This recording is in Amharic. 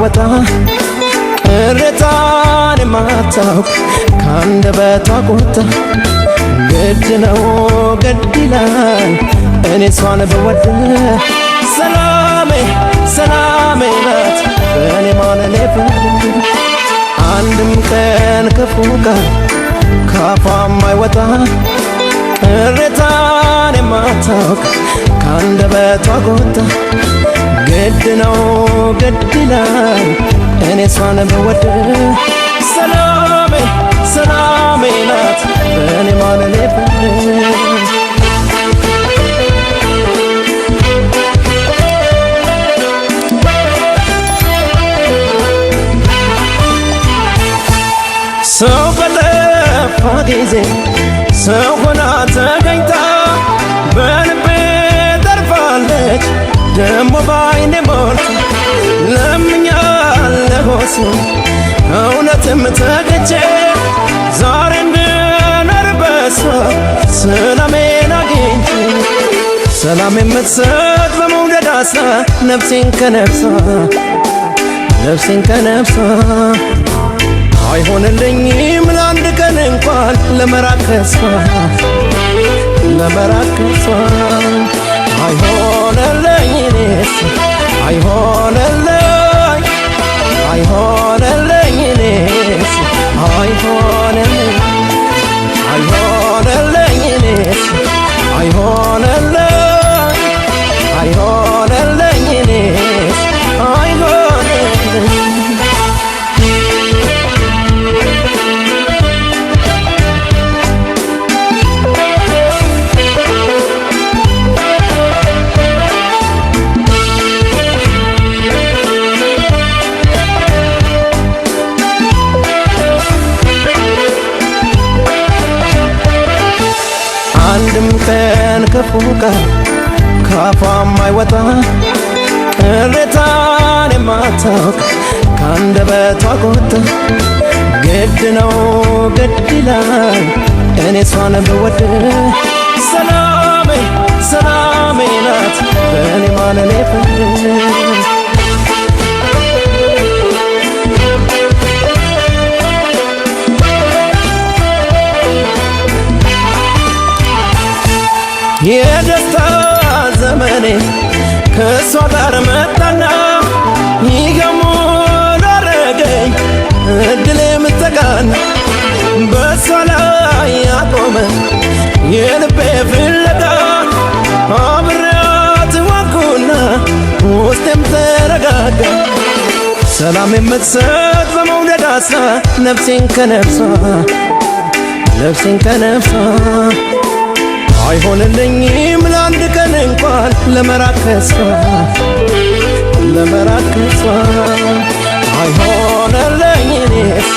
የማይወጣ ቅሬታን የማታውቅ ካንደበቷ ቁጣ ግድ ነው ግድ ይላል እኔ እሷን ብወድ ሰላሜ ሰላሜ ናት በእኔ ማለሌ ፍርድ አንድም ቀን ክፉ ቃል ካፏ የማይወጣ ቅሬታን የማታውቅ ካንደበቷ ቁጣ ግድ ነው ግድ ይላል እኔ እሷን ብወድ ሰላሜ ሰላሜ ናት በእኔ ማለሌ ፍርድ ሰው በለፋ ጊዜ ሰው ሆና ተገኝታ በልቤ ተርፋለች ደሞ ባይኔ ሞልታ ለምኛለሁ እሱን እውነትም ተገቼ ዛሬ እንድኖር በሷ ሰላሜን አግኝቼ ሰላም የምትሰጥ በመውደድ አስራ ነፍሴን ከነፍሷ አይሆንልኝም ለአንድ ቀን እንኳን ለመራቅ ከሷ አይሆንልኝ እኔስ አይሆንልኝ እኔስ አይሆንልኝ እኔስ አይሆንልኝ እኔስ አይሆንልኝ አንድም ቀን ክፉ ቃል ካፏ የማይወጣ ቅሬታን የማታውቅ ካንደበቷ ቁጣ ግድ ነው ግድ ይላል እኔ እሷን ብወድ ሰላሜ ሰላሜ ናት በእኔ ማለሌ ፍርድ የደስታ ዘመኔ ከእሷ ጋር መጣና ይገሙ ዳረገኝ እድሌ ምተጋና በእሷ ላይ ያቆመ የልቤ ፍለጋ አብሬያት ዋልኩና ውስጤም ተረጋጋ ሰላም የምትሰጥ በመውደድ አስራ ነፍሴን ከነፍሷ አይሆንልኝም ለአንድ ቀን እንኳን ለመራቅ ከሷ አይሆንልኝ እኔስ